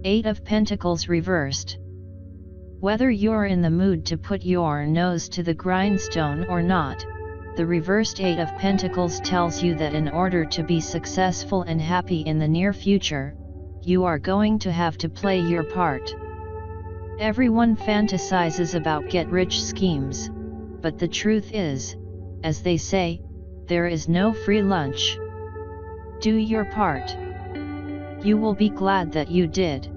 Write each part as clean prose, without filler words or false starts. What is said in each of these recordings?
Eight of Pentacles Reversed. Whether you're in the mood to put your nose to the grindstone or not, the reversed Eight of Pentacles tells you that in order to be successful and happy in the near future, you are going to have to play your part. Everyone fantasizes about get-rich schemes, but the truth is, as they say, there is no free lunch. Do your part. You will be glad that you did.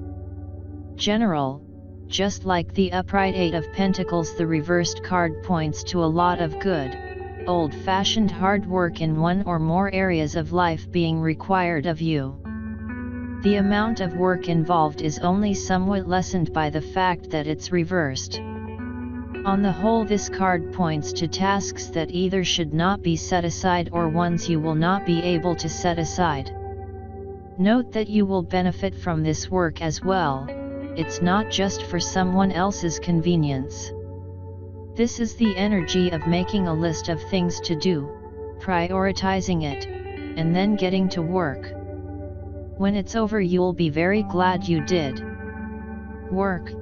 General, just like the upright Eight of Pentacles, the reversed card points to a lot of good, old-fashioned hard work in one or more areas of life being required of you. The amount of work involved is only somewhat lessened by the fact that it's reversed. On the whole, this card points to tasks that either should not be set aside or ones you will not be able to set aside. Note that you will benefit from this work as well. It's not just for someone else's convenience. This is the energy of making a list of things to do, prioritizing it, and then getting to work. When it's over, you'll be very glad you did. Work.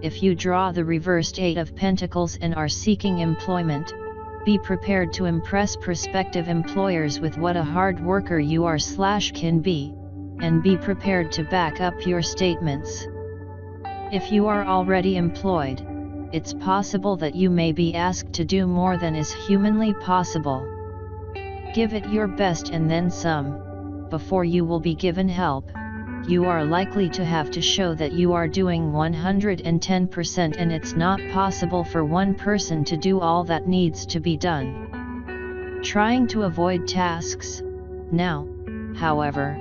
If you draw the reversed Eight of Pentacles and are seeking employment, be prepared to impress prospective employers with what a hard worker you are/can be, and be prepared to back up your statements. If you are already employed, it's possible that you may be asked to do more than is humanly possible. Give it your best and then some. Before you will be given help, you are likely to have to show that you are doing 110%, and it's not possible for one person to do all that needs to be done. Trying to avoid tasks now, however,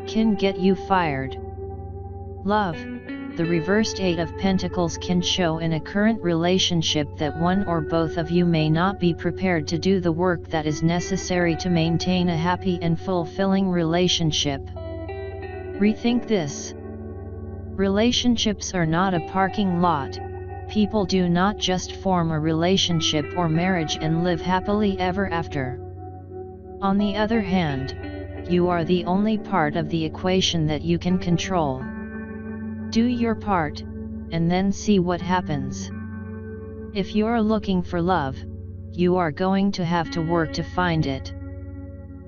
can get you fired. Love. The reversed Eight of Pentacles can show in a current relationship that one or both of you may not be prepared to do the work that is necessary to maintain a happy and fulfilling relationship. Rethink this. Relationships are not a parking lot. People do not just form a relationship or marriage and live happily ever after. On the other hand, you are the only part of the equation that you can control. Do your part, and then see what happens. If you're looking for love, you are going to have to work to find it.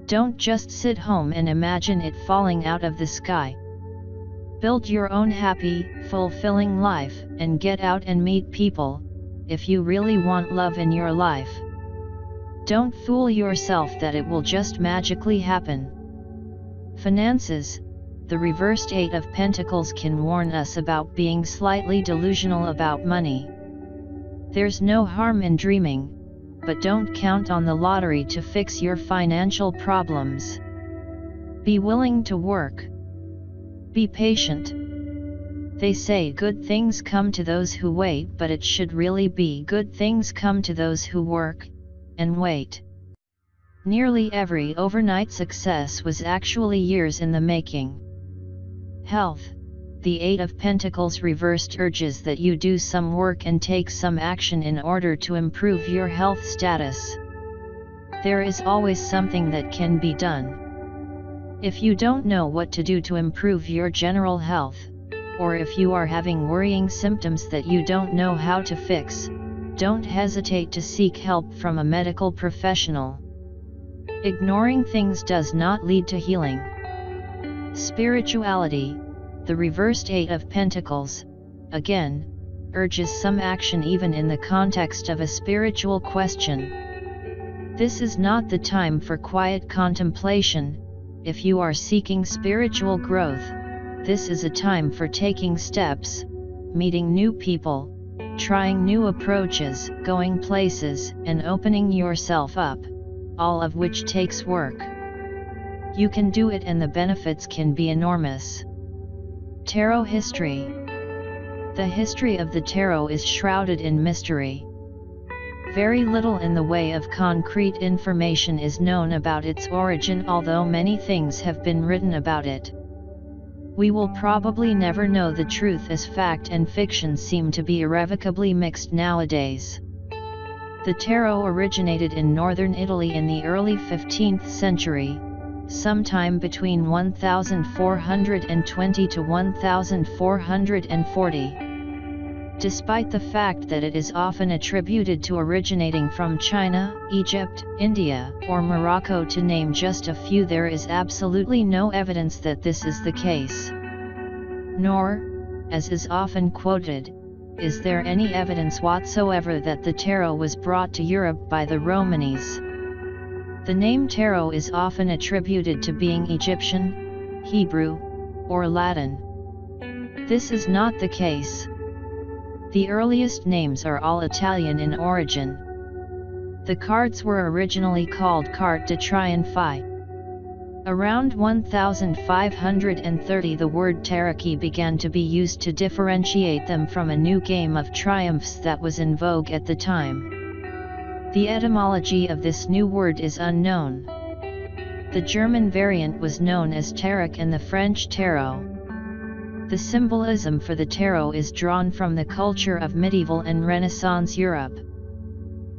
Don't just sit home and imagine it falling out of the sky. Build your own happy, fulfilling life, and get out and meet people, if you really want love in your life. Don't fool yourself that it will just magically happen. Finances. The reversed Eight of Pentacles can warn us about being slightly delusional about money. There's no harm in dreaming, but don't count on the lottery to fix your financial problems. Be willing to work. Be patient. They say good things come to those who wait, but it should really be good things come to those who work and wait. Nearly every overnight success was actually years in the making. Health. The Eight of Pentacles reversed urges that you do some work and take some action in order to improve your health status. There is always something that can be done. If you don't know what to do to improve your general health, or if you are having worrying symptoms that you don't know how to fix, don't hesitate to seek help from a medical professional. Ignoring things does not lead to healing. Spirituality. The reversed Eight of Pentacles, again, urges some action even in the context of a spiritual question. This is not the time for quiet contemplation. If you are seeking spiritual growth, this is a time for taking steps, meeting new people, trying new approaches, going places, and opening yourself up, all of which takes work. You can do it, and the benefits can be enormous. Tarot history. The history of the tarot is shrouded in mystery. Very little in the way of concrete information is known about its origin, although many things have been written about it. We will probably never know the truth, as fact and fiction seem to be irrevocably mixed nowadays. The tarot originated in northern Italy in the early 15th century, sometime between 1420 to 1440. Despite the fact that it is often attributed to originating from China, Egypt, India, or Morocco to name just a few, there is absolutely no evidence that this is the case. Nor, as is often quoted, is there any evidence whatsoever that the tarot was brought to Europe by the Romanis. The name tarot is often attributed to being Egyptian, Hebrew, or Latin. This is not the case. The earliest names are all Italian in origin. The cards were originally called carte de triomphe. Around 1530 the word tarocchi began to be used to differentiate them from a new game of triumphs that was in vogue at the time. The etymology of this new word is unknown. The German variant was known as tarot and the French tarot. The symbolism for the tarot is drawn from the culture of medieval and Renaissance Europe.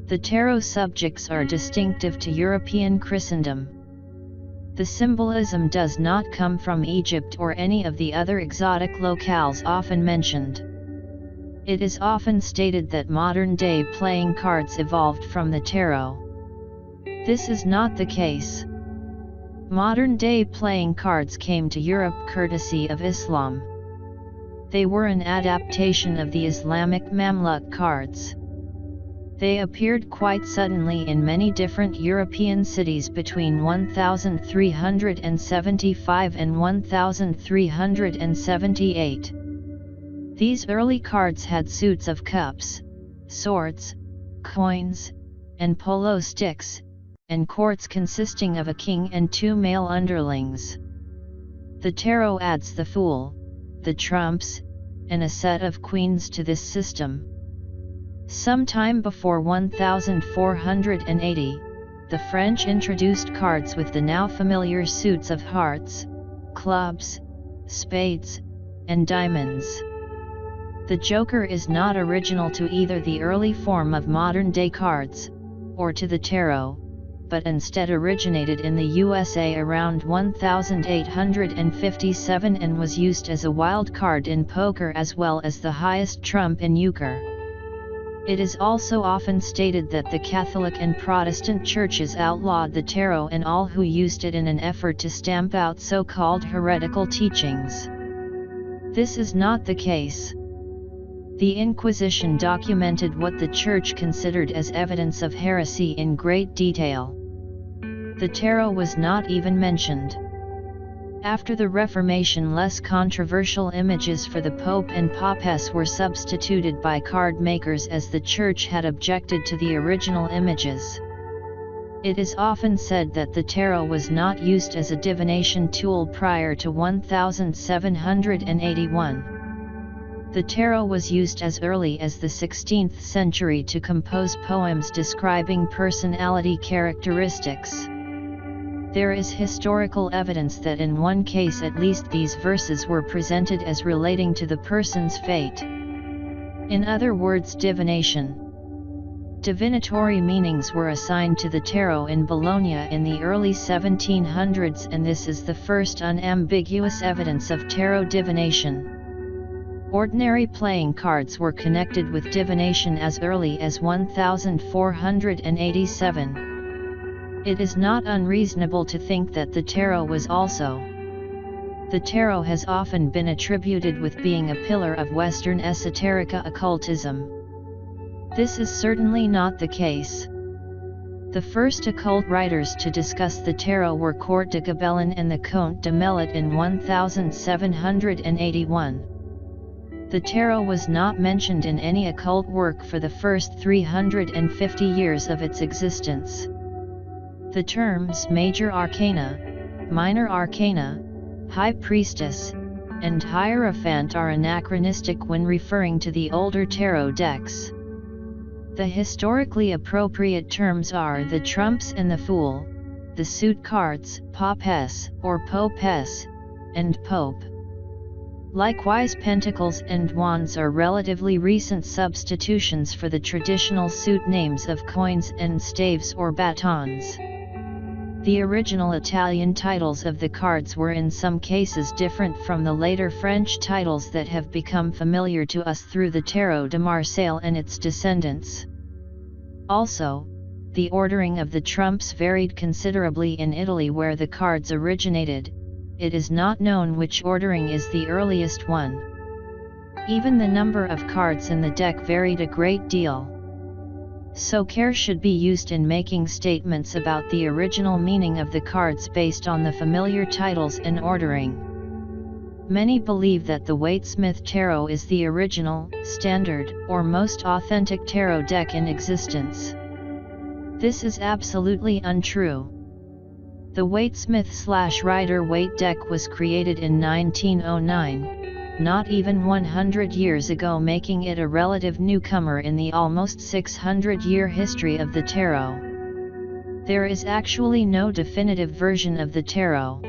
The tarot subjects are distinctive to European Christendom. The symbolism does not come from Egypt or any of the other exotic locales often mentioned. It is often stated that modern-day playing cards evolved from the tarot. This is not the case. Modern-day playing cards came to Europe courtesy of Islam. They were an adaptation of the Islamic Mamluk cards. They appeared quite suddenly in many different European cities between 1375 and 1378. These early cards had suits of cups, swords, coins, and polo sticks, and courts consisting of a king and two male underlings. The tarot adds the Fool, the trumps, and a set of queens to this system. Sometime before 1480, the French introduced cards with the now familiar suits of hearts, clubs, spades, and diamonds. The Joker is not original to either the early form of modern-day cards, or to the tarot, but instead originated in the USA around 1857 and was used as a wild card in poker as well as the highest trump in euchre. It is also often stated that the Catholic and Protestant churches outlawed the tarot and all who used it in an effort to stamp out so-called heretical teachings. This is not the case. The Inquisition documented what the Church considered as evidence of heresy in great detail. The tarot was not even mentioned. After the Reformation, less controversial images for the Pope and Papess were substituted by card makers as the Church had objected to the original images. It is often said that the tarot was not used as a divination tool prior to 1781. The tarot was used as early as the 16th century to compose poems describing personality characteristics. There is historical evidence that in one case at least these verses were presented as relating to the person's fate. In other words, divination. Divinatory meanings were assigned to the tarot in Bologna in the early 1700s, and this is the first unambiguous evidence of tarot divination. Ordinary playing cards were connected with divination as early as 1487. It is not unreasonable to think that the tarot was also. The tarot has often been attributed with being a pillar of Western esoterica occultism. This is certainly not the case. The first occult writers to discuss the tarot were Court de Gobelin and the Comte de Melot in 1781. The tarot was not mentioned in any occult work for the first 350 years of its existence. The terms Major Arcana, Minor Arcana, High Priestess, and Hierophant are anachronistic when referring to the older tarot decks. The historically appropriate terms are the Trumps and the Fool, the suit cards, Papess or Popess, and Pope. Likewise, Pentacles and Wands are relatively recent substitutions for the traditional suit names of coins and staves or batons. The original Italian titles of the cards were in some cases different from the later French titles that have become familiar to us through the Tarot de Marseille and its descendants. Also, the ordering of the trumps varied considerably in Italy where the cards originated. It is not known which ordering is the earliest one. Even the number of cards in the deck varied a great deal. So care should be used in making statements about the original meaning of the cards based on the familiar titles and ordering. Many believe that the Waite-Smith Tarot is the original, standard, or most authentic tarot deck in existence. This is absolutely untrue. The Waite-Smith/Rider-Waite deck was created in 1909. Not even 100 years ago, making it a relative newcomer in the almost 600-year history of the tarot. There is actually no definitive version of the tarot.